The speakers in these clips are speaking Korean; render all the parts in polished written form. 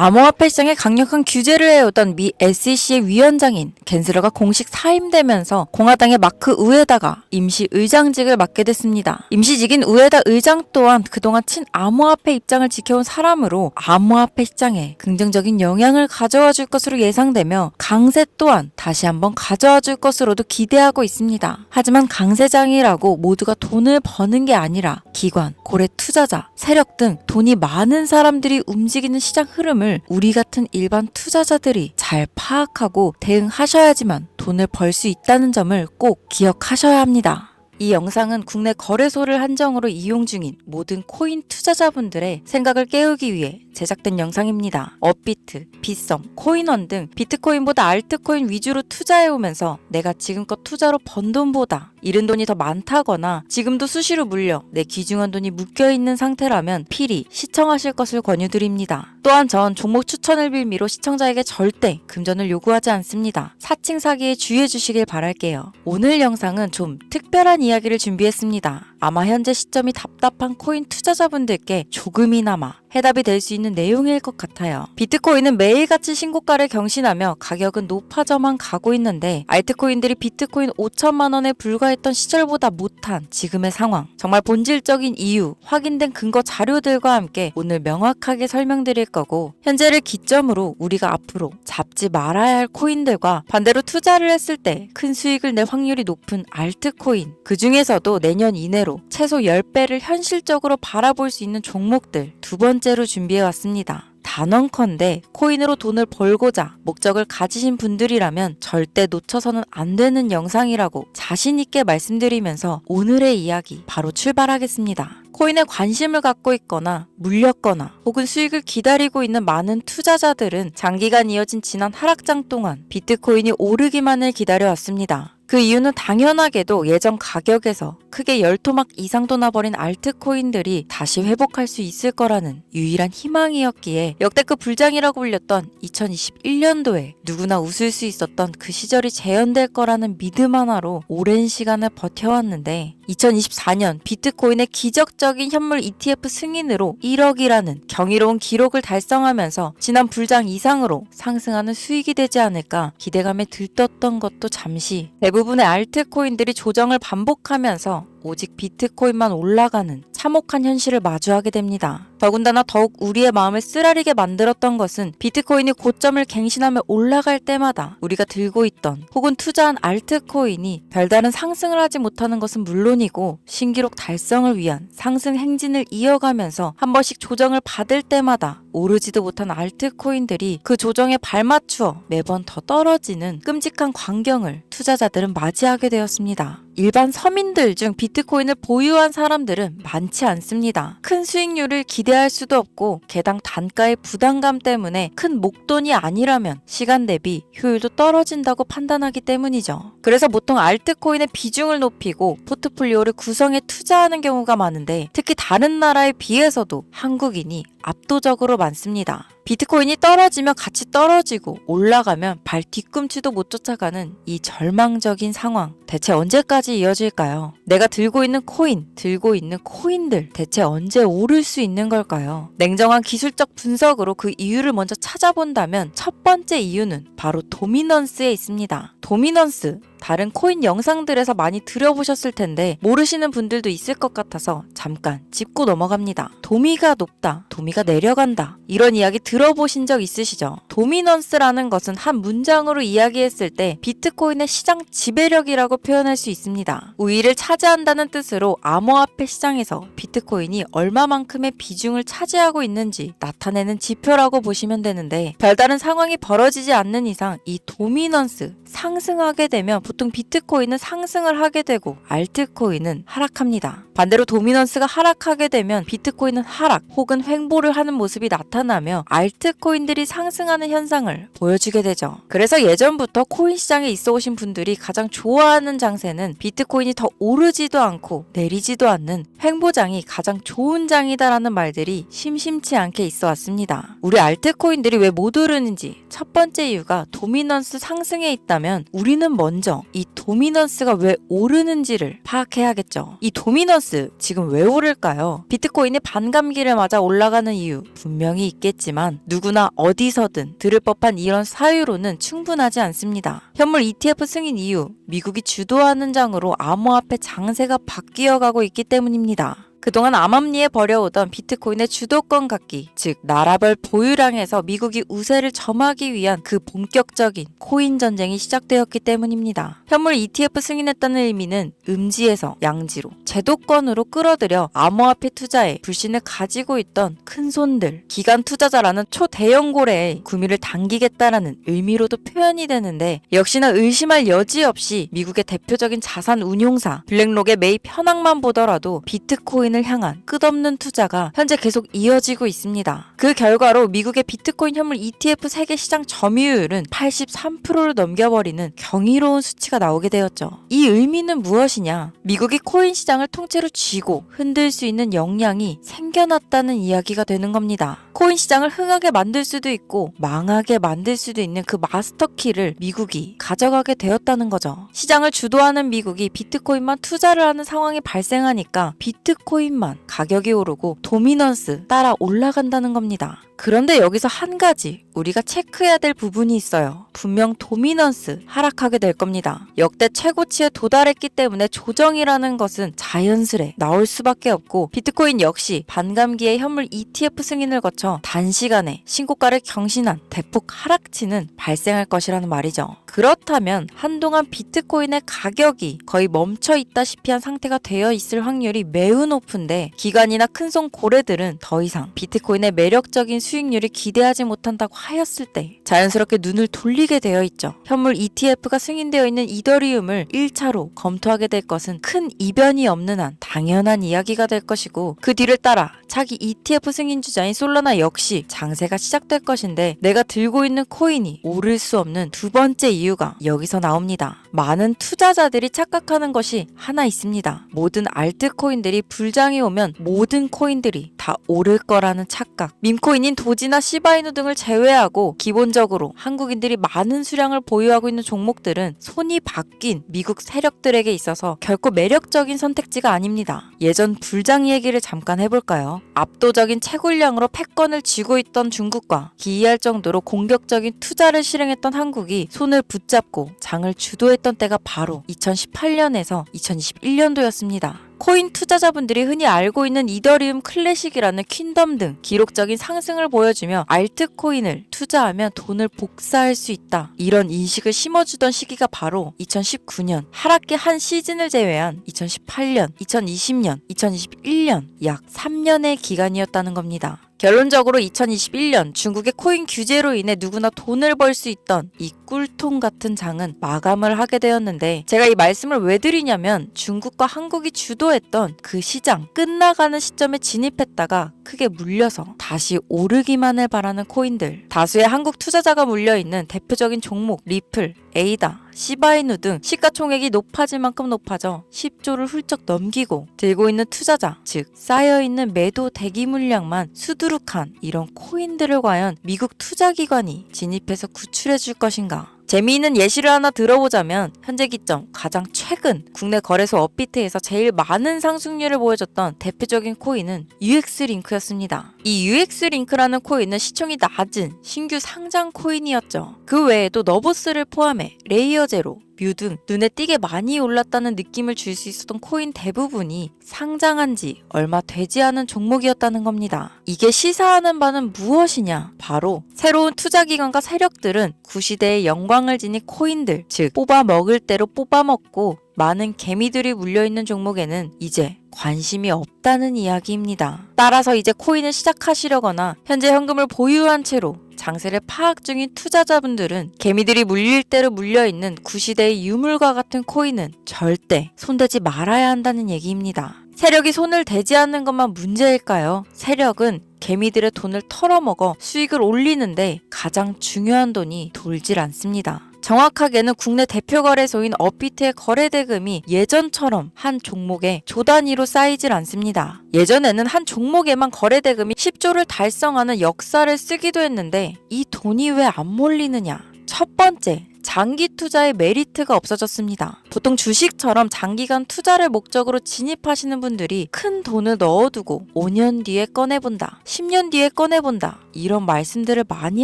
암호화폐 시장에 강력한 규제를 해오던 미 SEC의 위원장인 겐슬러가 공식 사임되면서 공화당의 마크 우에다가 임시 의장직을 맡게 됐습니다. 임시직인 우에다 의장 또한 그동안 친암호화폐 입장을 지켜온 사람으로 암호화폐 시장에 긍정적인 영향을 가져와 줄 것으로 예상되며 강세 또한 다시 한번 가져와 줄 것으로도 기대하고 있습니다. 하지만 강세장이라고 모두가 돈을 버는 게 아니라 기관, 고래 투자자, 세력 등 돈이 많은 사람들이 움직이는 시장 흐름을 우리 같은 일반 투자자들이 잘 파악하고 대응하셔야지만 돈을 벌 수 있다는 점을 꼭 기억하셔야 합니다. 이 영상은 국내 거래소를 한정으로 이용 중인 모든 코인 투자자분들의 생각을 깨우기 위해 제작된 영상입니다. 업비트, 빗썸, 코인원 등 비트코인보다 알트코인 위주로 투자해오면서 내가 지금껏 투자로 번 돈보다 잃은 돈이 더 많다거나 지금도 수시로 물려 내 귀중한 돈이 묶여있는 상태라면 필히 시청하실 것을 권유드립니다. 또한 전 종목 추천을 빌미로 시청자에게 절대 금전을 요구하지 않습니다. 사칭 사기에 주의해 주시길 바랄게요. 오늘 영상은 좀 특별한 이야기를 준비했습니다. 아마 현재 시점이 답답한 코인 투자자분들께 조금이나마 해답이 될 수 있는 내용일 것 같아요. 비트코인은 매일같이 신고가를 경신하며 가격은 높아져만 가고 있는데 알트코인들이 비트코인 5천만 원에 불과했던 시절보다 못한 지금의 상황, 정말 본질적인 이유, 확인된 근거 자료들과 함께 오늘 명확하게 설명드릴 거고, 현재를 기점으로 우리가 앞으로 잡지 말아야 할 코인들과 반대로 투자를 했을 때 큰 수익을 낼 확률이 높은 알트코인, 그 중에서도 내년 이내로 최소 10배를 현실적으로 바라볼 수 있는 종목들 두 번째로 준비해왔습니다. 단언컨대 코인으로 돈을 벌고자 목적을 가지신 분들이라면 절대 놓쳐서는 안 되는 영상이라고 자신있게 말씀드리면서 오늘의 이야기 바로 출발하겠습니다. 코인에 관심을 갖고 있거나 물렸거나 혹은 수익을 기다리고 있는 많은 투자자들은 장기간 이어진 지난 하락장 동안 비트코인이 오르기만을 기다려왔습니다. 그 이유는 당연하게도 예전 가격에서 크게 10토막 이상도 나버린 알트코인들이 다시 회복할 수 있을 거라는 유일한 희망이었기에 역대급 불장이라고 불렸던 2021년도에 누구나 웃을 수 있었던 그 시절이 재현될 거라는 믿음 하나로 오랜 시간을 버텨왔는데 2024년 비트코인의 기적적인 현물 ETF 승인으로 1억이라는 경이로운 기록을 달성하면서 지난 불장 이상으로 상승하는 수익이 되지 않을까 기대감에 들떴던 것도 잠시 대부분의 알트코인들이 조정을 반복하면서 오직 비트코인만 올라가는 참혹한 현실을 마주하게 됩니다. 더군다나 더욱 우리의 마음을 쓰라리게 만들었던 것은 비트코인이 고점을 갱신하며 올라갈 때마다 우리가 들고 있던 혹은 투자한 알트코인이 별다른 상승을 하지 못하는 것은 물론이고 신기록 달성을 위한 상승 행진을 이어가면서 한 번씩 조정을 받을 때마다 오르지도 못한 알트코인들이 그 조정에 발맞추어 매번 더 떨어지는 끔찍한 광경을 투자자들은 맞이하게 되었습니다. 일반 서민들 중 비트코인을 보유한 사람들은 많지 않습니다. 큰 수익률을 기대할 수도 없고 개당 단가의 부담감 때문에 큰 목돈이 아니라면 시간 대비 효율도 떨어진다고 판단하기 때문이죠. 그래서 보통 알트코인의 비중을 높이고 포트폴리오를 구성해 투자하는 경우가 많은데 특히 다른 나라에 비해서도 한국인이 압도적으로 많습니다. 비트코인이 떨어지면 같이 떨어지고 올라가면 발 뒤꿈치도 못 쫓아가는 이 절망적인 상황 대체 언제까지 이어질까요? 내가 들고 있는 코인, 들고 있는 코인들 대체 언제 오를 수 있는 걸까요? 냉정한 기술적 분석으로 그 이유를 먼저 찾아본다면 첫 번째 이유는 바로 도미넌스에 있습니다. 도미넌스, 다른 코인 영상들에서 많이 들어보셨을 텐데 모르시는 분들도 있을 것 같아서 잠깐 짚고 넘어갑니다. 도미가 높다, 도미가 내려간다, 이런 이야기 들어보신 적 있으시죠? 도미넌스라는 것은 한 문장으로 이야기했을 때 비트코인의 시장 지배력이라고 표현할 수 있습니다. 우위를 차지한다는 뜻으로 암호화폐 시장에서 비트코인이 얼마만큼의 비중을 차지하고 있는지 나타내는 지표라고 보시면 되는데 별다른 상황이 벌어지지 않는 이상 이 도미넌스, 상승하게 되면 보통 비트코인은 상승을 하게 되고 알트코인은 하락합니다. 반대로 도미넌스가 하락하게 되면 비트코인은 하락 혹은 횡보를 하는 모습이 나타나며 알트코인들이 상승하는 현상을 보여주게 되죠. 그래서 예전부터 코인 시장에 있어 오신 분들이 가장 좋아하는 장세는 비트코인이 더 오르지도 않고 내리지도 않는 횡보장이 가장 좋은 장이다라는 말들이 심심치 않게 있어 왔습니다. 우리 알트코인들이 왜 못 오르는지 첫 번째 이유가 도미넌스 상승에 있다면 우리는 먼저 이 도미넌스가 왜 오르는지를 파악해야겠죠. 이 도미넌스 지금 왜 오를까요? 비트코인이 반감기를 맞아 올라가는 이유 분명히 있겠지만 하지만 누구나 어디서든 들을 법한 이런 사유로는 충분하지 않습니다. 현물 ETF 승인 이후 미국이 주도하는 장으로 암호화폐 장세가 바뀌어가고 있기 때문입니다. 그동안 암암리에 벌여오던 비트코인의 주도권 갖기, 즉 나라별 보유량에서 미국이 우세를 점하기 위한 그 본격적인 코인 전쟁이 시작되었기 때문입니다. 현물 ETF 승인했다는 의미는 음지에서 양지로, 제도권으로 끌어들여 암호화폐 투자에 불신을 가지고 있던 큰손들, 기관 투자자라는 초대형 고래의 구미를 당기겠다라는 의미로도 표현이 되는데, 역시나 의심할 여지 없이 미국의 대표적인 자산 운용사 블랙록의 매입 현황만 보더라도 비트코인을 향한 끝없는 투자가 현재 계속 이어지고 있습니다. 그 결과로 미국의 비트코인 현물 ETF 세계 시장 점유율은 83%를 넘겨버리는 경이로운 수치가 나오게 되었죠. 이 의미는 무엇이냐? 미국이 코인 시장을 통째로 쥐고 흔들 수 있는 역량이 생겨났다는 이야기가 되는 겁니다. 코인 시장을 흥하게 만들 수도 있고 망하게 만들 수도 있는 그 마스터키를 미국이 가져가게 되었다는 거죠. 시장을 주도하는 미국이 비트코인만 투자를 하는 상황이 발생하니까 비트코인만 가격이 오르고 도미넌스 따라 올라간다는 겁니다. 그런데 여기서 한 가지 우리가 체크해야 될 부분이 있어요. 분명 도미넌스 하락하게 될 겁니다. 역대 최고치에 도달했기 때문에 조정이라는 것은 자연스레 나올 수밖에 없고, 비트코인 역시 반감기에 현물 ETF 승인을 거쳐 단시간에 신고가를 경신한 대폭 하락치는 발생할 것이라는 말이죠. 그렇다면 한동안 비트코인의 가격이 거의 멈춰 있다시피 한 상태가 되어 있을 확률이 매우 높은데, 기관이나 큰손 고래들은 더 이상 비트코인의 매력적인 수익률을 기대하지 못한다고 하였을 때 자연스럽게 눈을 돌리게 되어 있죠. 현물 ETF가 승인되어 있는 이더리움을 1차로 검토하게 될 것은 큰 이변이 없는 한 당연한 이야기가 될 것이고, 그 뒤를 따라 차기 ETF 승인 주자인 솔라나 역시 장세가 시작될 것인데, 내가 들고 있는 코인이 오를 수 없는 두 번째 이유가 여기서 나옵니다. 많은 투자자들이 착각하는 것이 하나 있습니다. 모든 알트코인들이 불장이 오면 모든 코인들이 다 오를 거라는 착각. 밈코인인 도지나 시바이누 등을 제외하고 기본적으로 한국인들이 많은 수량을 보유하고 있는 종목들은 손이 바뀐 미국 세력들에게 있어서 결코 매력적인 선택지가 아닙니다. 예전 불장 얘기를 잠깐 해볼까요? 압도적인 채굴량으로 패권을 쥐고 있던 중국과 기이할 정도로 공격적인 투자를 실행했던 한국이 손을 붙잡고 장을 주도했던 때가 바로 2018년에서 2021년도였습니다. 코인 투자자분들이 흔히 알고 있는 이더리움 클래식이라는 퀸덤 등 기록적인 상승을 보여주며 알트코인을 투자하면 돈을 복사할 수 있다, 이런 인식을 심어주던 시기가 바로 2019년, 하락기 한 시즌을 제외한 2018년, 2020년, 2021년 약 3년의 기간이었다는 겁니다. 결론적으로 2021년 중국의 코인 규제로 인해 누구나 돈을 벌 수 있던 이 꿀통 같은 장은 마감을 하게 되었는데, 제가 이 말씀을 왜 드리냐면 중국과 한국이 주도했던 그 시장 끝나가는 시점에 진입했다가 크게 물려서 다시 오르기만을 바라는 코인들, 다수의 한국 투자자가 물려있는 대표적인 종목 리플, 에이다, 시바이누 등 시가총액이 높아질 만큼 높아져 10조를 훌쩍 넘기고 들고 있는 투자자, 즉 쌓여있는 매도 대기 물량만 수두룩한 이런 코인들을 과연 미국 투자기관이 진입해서 구출해 줄 것인가? 재미있는 예시를 하나 들어보자면 현재 기점 가장 최근 국내 거래소 업비트에서 제일 많은 상승률을 보여줬던 대표적인 코인은 UX링크였습니다. 이 UX링크라는 코인은 시총이 낮은 신규 상장 코인이었죠. 그 외에도 너보스를 포함해 레이어제로, 뮤 등 눈에 띄게 많이 올랐다는 느낌을 줄 수 있었던 코인 대부분이 상장한 지 얼마 되지 않은 종목이었다는 겁니다. 이게 시사하는 바는 무엇이냐? 바로 새로운 투자기관과 세력들은 구시대의 영광을 지닌 코인들, 즉 뽑아 먹을 대로 뽑아 먹고 많은 개미들이 물려있는 종목에는 이제 관심이 없다는 이야기입니다. 따라서 이제 코인을 시작하시려거나 현재 현금을 보유한 채로 장세를 파악 중인 투자자분들은 개미들이 물릴 대로 물려있는 구시대의 유물과 같은 코인은 절대 손대지 말아야 한다는 얘기입니다. 세력이 손을 대지 않는 것만 문제일까요? 세력은 개미들의 돈을 털어먹어 수익을 올리는데 가장 중요한 돈이 돌질 않습니다. 정확하게는 국내 대표 거래소인 업비트의 거래 대금이 예전처럼 한 종목에 조 단위로 쌓이질 않습니다. 예전에는 한 종목에만 거래 대금이 10조를 달성하는 역사를 쓰기도 했는데 이 돈이 왜 안 몰리느냐? 첫 번째, 장기 투자의 메리트가 없어졌습니다. 보통 주식처럼 장기간 투자를 목적으로 진입하시는 분들이 큰 돈을 넣어두고 5년 뒤에 꺼내본다, 10년 뒤에 꺼내본다 이런 말씀들을 많이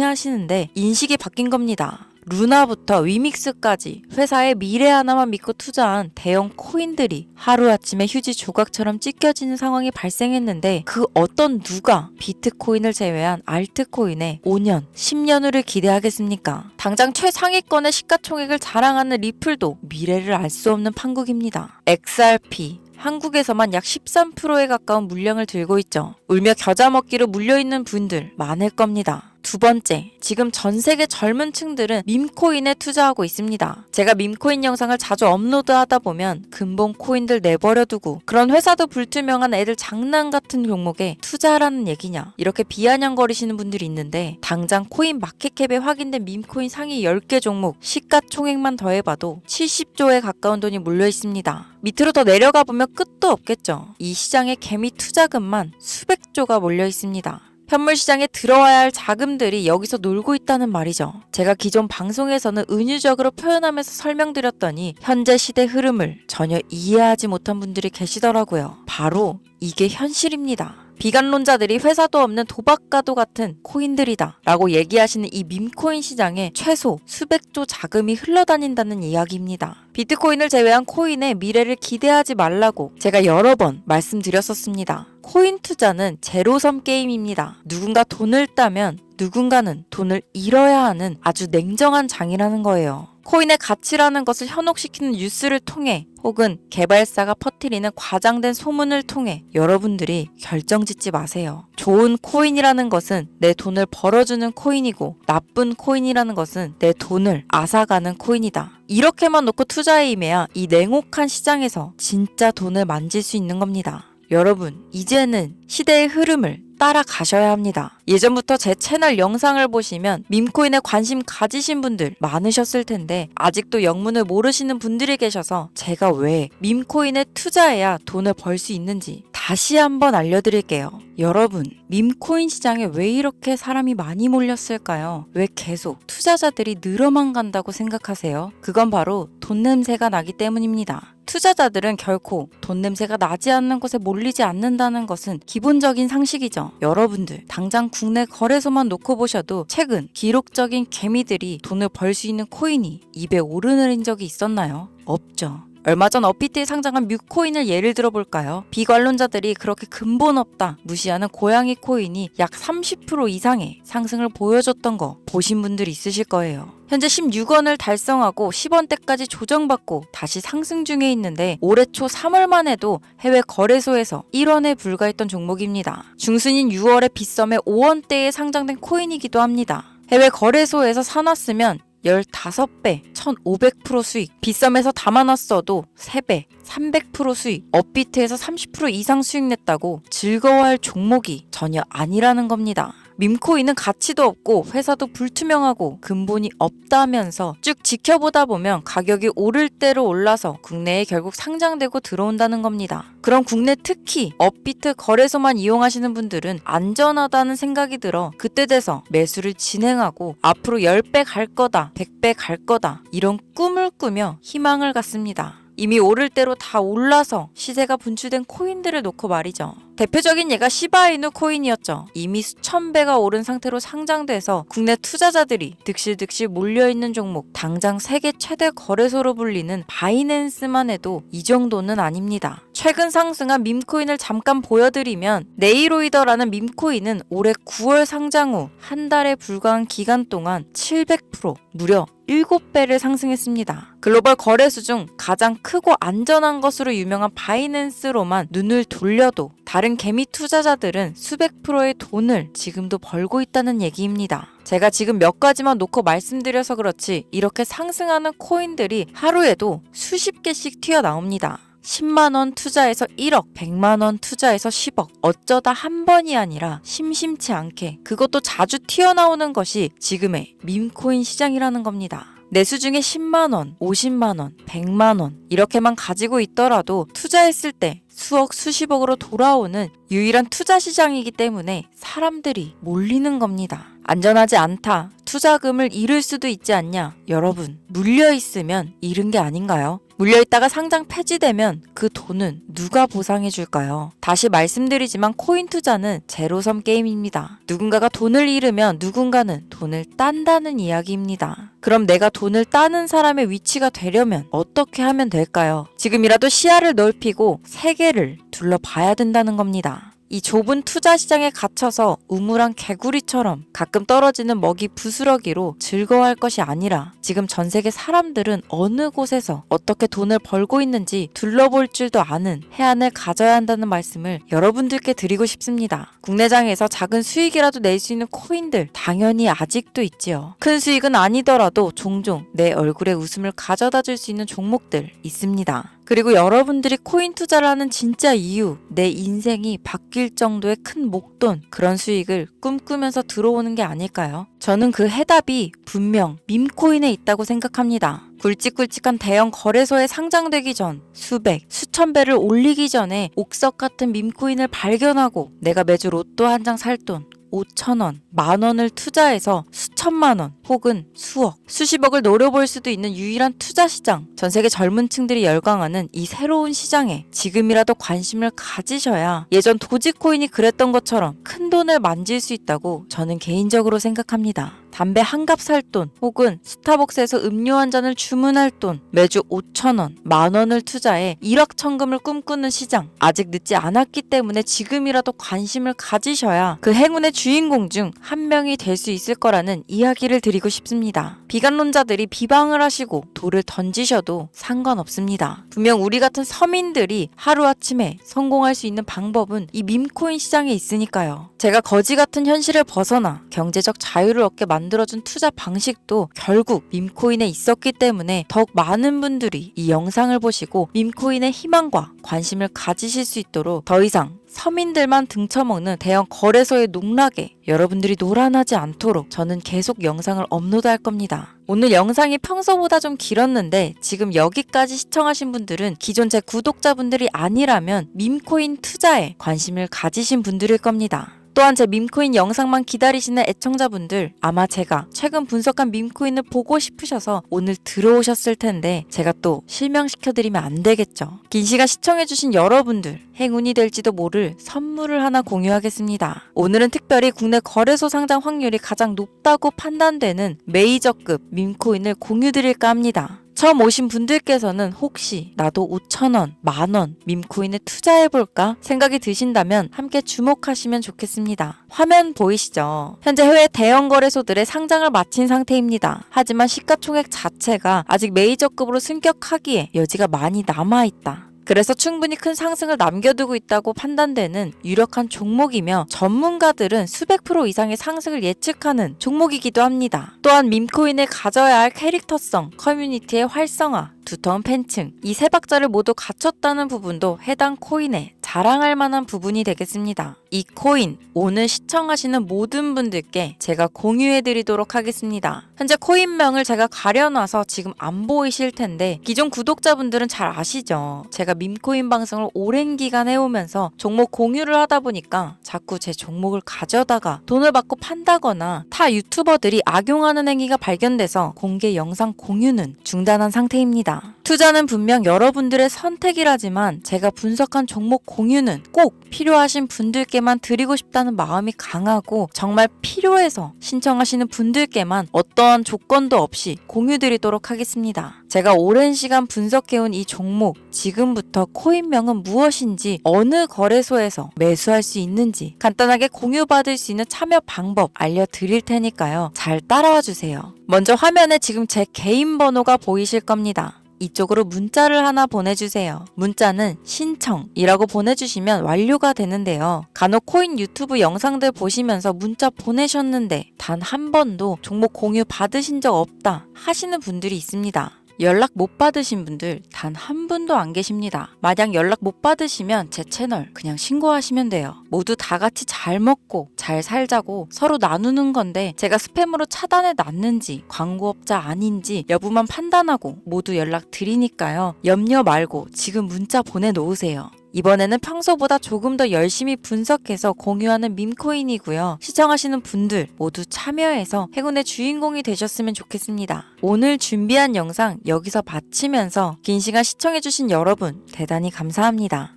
하시는데 인식이 바뀐 겁니다. 루나부터 위믹스까지 회사의 미래 하나만 믿고 투자한 대형 코인들이 하루아침에 휴지 조각처럼 찢겨지는 상황이 발생했는데 그 어떤 누가 비트코인을 제외한 알트코인에 5년, 10년 후를 기대하겠습니까? 당장 최상위권의 시가총액을 자랑하는 리플도 미래를 알 수 없는 판국입니다. XRP 한국에서만 약 13%에 가까운 물량을 들고 있죠. 울며 겨자 먹기로 물려있는 분들 많을 겁니다. 두 번째, 지금 전 세계 젊은 층들은 밈코인에 투자하고 있습니다. 제가 밈코인 영상을 자주 업로드하다 보면 근본 코인들 내버려두고 그런 회사도 불투명한 애들 장난 같은 종목에 투자하라는 얘기냐 이렇게 비아냥거리시는 분들이 있는데 당장 코인 마켓캡에 확인된 밈코인 상위 10개 종목 시가총액만 더해봐도 70조에 가까운 돈이 몰려 있습니다. 밑으로 더 내려가 보면 끝도 없겠죠. 이 시장의 개미 투자금만 수백조가 몰려 있습니다. 현물 시장에 들어와야 할 자금들이 여기서 놀고 있다는 말이죠. 제가 기존 방송에서는 은유적으로 표현하면서 설명드렸더니 현재 시대 흐름을 전혀 이해하지 못한 분들이 계시더라고요. 바로 이게 현실입니다. 비관론자들이 회사도 없는 도박가도 같은 코인들이다 라고 얘기하시는 이 밈코인 시장에 최소 수백조 자금이 흘러다닌다는 이야기입니다. 비트코인을 제외한 코인의 미래를 기대하지 말라고 제가 여러 번 말씀드렸었습니다. 코인 투자는 제로섬 게임입니다. 누군가 돈을 따면 누군가는 돈을 잃어야 하는 아주 냉정한 장이라는 거예요. 코인의 가치라는 것을 현혹시키는 뉴스를 통해 혹은 개발사가 퍼뜨리는 과장된 소문을 통해 여러분들이 결정짓지 마세요. 좋은 코인이라는 것은 내 돈을 벌어주는 코인이고 나쁜 코인이라는 것은 내 돈을 앗아가는 코인이다. 이렇게만 놓고 투자에 임해야 이 냉혹한 시장에서 진짜 돈을 만질 수 있는 겁니다. 여러분, 이제는 시대의 흐름을 따라가셔야 합니다. 예전부터 제 채널 영상을 보시면 밈코인에 관심 가지신 분들 많으셨을 텐데 아직도 영문을 모르시는 분들이 계셔서 제가 왜 밈코인에 투자해야 돈을 벌 수 있는지 다시 한번 알려드릴게요. 여러분, 밈코인 시장에 왜 이렇게 사람이 많이 몰렸을까요? 왜 계속 투자자들이 늘어만 간다고 생각하세요? 그건 바로 돈 냄새가 나기 때문입니다. 투자자들은 결코 돈 냄새가 나지 않는 곳에 몰리지 않는다는 것은 기본적인 상식이죠. 여러분들 당장 국내 거래소만 놓고 보셔도 최근 기록적인 개미들이 돈을 벌 수 있는 코인이 입에 오르내린 적이 있었나요? 없죠. 얼마 전 업비트에 상장한 뮤코인을 예를 들어볼까요? 비관론자들이 그렇게 근본 없다 무시하는 고양이 코인이 약 30% 이상의 상승을 보여줬던 거 보신 분들 있으실 거예요. 현재 16원을 달성하고 10원대까지 조정받고 다시 상승 중에 있는데 올해 초 3월만 해도 해외 거래소에서 1원에 불과했던 종목입니다. 중순인 6월에 빗썸에 5원대에 상장된 코인이기도 합니다. 해외 거래소에서 사놨으면 15배, 1500% 수익, 빗썸에서 담아놨어도 3배, 300% 수익, 업비트에서 30% 이상 수익 냈다고 즐거워할 종목이 전혀 아니라는 겁니다. 밈코인은 가치도 없고 회사도 불투명하고 근본이 없다면서 쭉 지켜보다 보면 가격이 오를 대로 올라서 국내에 결국 상장되고 들어온다는 겁니다. 그럼 국내 특히 업비트 거래소만 이용하시는 분들은 안전하다는 생각이 들어 그때 돼서 매수를 진행하고 앞으로 10배 갈 거다, 100배 갈 거다 이런 꿈을 꾸며 희망을 갖습니다. 이미 오를 대로 다 올라서 시세가 분출된 코인들을 놓고 말이죠. 대표적인 예가 시바이누 코인이었죠. 이미 수천 배가 오른 상태로 상장돼서 국내 투자자들이 득실득실 몰려있는 종목, 당장 세계 최대 거래소로 불리는 바이낸스만 해도 이 정도는 아닙니다. 최근 상승한 밈코인을 잠깐 보여드리면 네이로이더라는 밈코인은 올해 9월 상장 후 한 달에 불과한 기간 동안 700% 무려 7배를 상승했습니다. 글로벌 거래소 중 가장 크고 안전한 것으로 유명한 바이낸스로만 눈을 돌려도 다른 개미 투자자들은 수백 프로의 돈을 지금도 벌고 있다는 얘기입니다. 제가 지금 몇 가지만 놓고 말씀드려서 그렇지 이렇게 상승하는 코인들이 하루에도 수십 개씩 튀어나옵니다. 10만원 투자해서 1억, 100만원 투자해서 10억. 어쩌다 한 번이 아니라 심심치 않게 그것도 자주 튀어나오는 것이 지금의 밈코인 시장이라는 겁니다. 내수 중에 10만원, 50만원, 100만원 이렇게만 가지고 있더라도 투자했을 때 수억, 수십억으로 돌아오는 유일한 투자 시장이기 때문에 사람들이 몰리는 겁니다. 안전하지 않다. 투자금을 잃을 수도 있지 않냐? 여러분, 물려있으면 잃은 게 아닌가요? 물려있다가 상장 폐지되면 그 돈은 누가 보상해줄까요? 다시 말씀드리지만 코인 투자는 제로섬 게임입니다. 누군가가 돈을 잃으면 누군가는 돈을 딴다는 이야기입니다. 그럼 내가 돈을 따는 사람의 위치가 되려면 어떻게 하면 될까요? 지금이라도 시야를 넓히고 세계를 둘러봐야 된다는 겁니다. 이 좁은 투자 시장에 갇혀서 우물안 개구리처럼 가끔 떨어지는 먹이 부스러기로 즐거워할 것이 아니라 지금 전 세계 사람들은 어느 곳에서 어떻게 돈을 벌고 있는지 둘러볼 줄도 아는 해안을 가져야 한다는 말씀을 여러분들께 드리고 싶습니다. 국내장에서 작은 수익이라도 낼 수 있는 코인들 당연히 아직도 있지요. 큰 수익은 아니더라도 종종 내 얼굴에 웃음을 가져다 줄 수 있는 종목들 있습니다. 그리고 여러분들이 코인 투자를 하는 진짜 이유, 내 인생이 바뀔 정도의 큰 목돈, 그런 수익을 꿈꾸면서 들어오는 게 아닐까요? 저는 그 해답이 분명 밈코인에 있다고 생각합니다. 굵직굵직한 대형 거래소에 상장되기 전 수백, 수천 배를 올리기 전에 옥석 같은 밈코인을 발견하고 내가 매주 로또 한 장 살 돈 5,000원, 만원을 투자해서 수천만 원 혹은 수억, 수십억을 노려볼 수도 있는 유일한 투자 시장, 전 세계 젊은 층들이 열광하는 이 새로운 시장에 지금이라도 관심을 가지셔야 예전 도지코인이 그랬던 것처럼 큰 돈을 만질 수 있다고 저는 개인적으로 생각합니다. 담배 한 갑 살 돈 혹은 스타벅스에서 음료 한 잔을 주문할 돈, 매주 5,000원, 만원을 투자해 일확천금을 꿈꾸는 시장, 아직 늦지 않았기 때문에 지금이라도 관심을 가지셔야 그 행운의 주인공 중 한 명이 될 수 있을 거라는 이야기를 드리고 싶습니다. 비관론자들이 비방을 하시고 돌을 던지셔도 상관없습니다. 분명 우리 같은 서민들이 하루아침에 성공할 수 있는 방법은 이 밈코인 시장에 있으니까요. 제가 거지 같은 현실을 벗어나 경제적 자유를 얻게 만들어준 투자 방식도 결국 밈코인에 있었기 때문에 더욱 많은 분들이 이 영상을 보시고 밈코인의 희망과 관심을 가지실 수 있도록 더 이상 서민들만 등쳐먹는 대형 거래소의 농락에 여러분들이 노란하지 않도록 저는 계속 영상을 업로드할 겁니다. 오늘 영상이 평소보다 좀 길었는데 지금 여기까지 시청하신 분들은 기존 제 구독자분들이 아니라면 밈코인 투자에 관심을 가지신 분들일 겁니다. 또한 제 밈코인 영상만 기다리시는 애청자분들, 아마 제가 최근 분석한 밈코인을 보고 싶으셔서 오늘 들어오셨을 텐데 제가 또 실명시켜드리면 안 되겠죠. 긴 시간 시청해주신 여러분들, 행운이 될지도 모를 선물을 하나 공유하겠습니다. 오늘은 특별히 국내 거래소 상장 확률이 가장 높다고 판단되는 메이저급 밈코인을 공유드릴까 합니다. 처음 오신 분들께서는 혹시 나도 5,000원, 만원 밈코인에 투자해볼까 생각이 드신다면 함께 주목하시면 좋겠습니다. 화면 보이시죠? 현재 해외 대형 거래소들의 상장을 마친 상태입니다. 하지만 시가총액 자체가 아직 메이저급으로 승격하기에 여지가 많이 남아있다. 그래서 충분히 큰 상승을 남겨두고 있다고 판단되는 유력한 종목이며 전문가들은 수백 프로 이상의 상승을 예측하는 종목이기도 합니다. 또한 밈코인을 가져야 할 캐릭터성, 커뮤니티의 활성화, 두터운 팬층, 이 세 박자를 모두 갖췄다는 부분도 해당 코인에 자랑할 만한 부분이 되겠습니다. 이 코인 오늘 시청하시는 모든 분들께 제가 공유해드리도록 하겠습니다. 현재 코인명을 제가 가려놔서 지금 안 보이실 텐데 기존 구독자분들은 잘 아시죠? 제가 밈코인 방송을 오랜 기간 해오면서 종목 공유를 하다 보니까 자꾸 제 종목을 가져다가 돈을 받고 판다거나 타 유튜버들이 악용하는 행위가 발견돼서 공개 영상 공유는 중단한 상태입니다. 투자는 분명 여러분들의 선택이라지만 제가 분석한 종목 공유는 꼭 필요하신 분들께만 드리고 싶다는 마음이 강하고 정말 필요해서 신청하시는 분들께만 어떠한 조건도 없이 공유드리도록 하겠습니다. 제가 오랜 시간 분석해온 이 종목, 지금부터 코인명은 무엇인지, 어느 거래소에서 매수할 수 있는지 간단하게 공유받을 수 있는 참여 방법 알려드릴 테니까요. 잘 따라와 주세요. 먼저 화면에 지금 제 개인 번호가 보이실 겁니다. 이쪽으로 문자를 하나 보내주세요. 문자는 신청이라고 보내주시면 완료가 되는데요. 간혹 코인 유튜브 영상들 보시면서 문자 보내셨는데 단 한 번도 종목 공유 받으신 적 없다 하시는 분들이 있습니다. 연락 못 받으신 분들 단 한 분도 안 계십니다. 만약 연락 못 받으시면 제 채널 그냥 신고하시면 돼요. 모두 다 같이 잘 먹고 잘 살자고 서로 나누는 건데 제가 스팸으로 차단해 놨는지 광고업자 아닌지 여부만 판단하고 모두 연락 드리니까요. 염려 말고 지금 문자 보내놓으세요. 이번에는 평소보다 조금 더 열심히 분석해서 공유하는 밈코인이고요. 시청하시는 분들 모두 참여해서 행운의 주인공이 되셨으면 좋겠습니다. 오늘 준비한 영상 여기서 마치면서 긴 시간 시청해주신 여러분 대단히 감사합니다.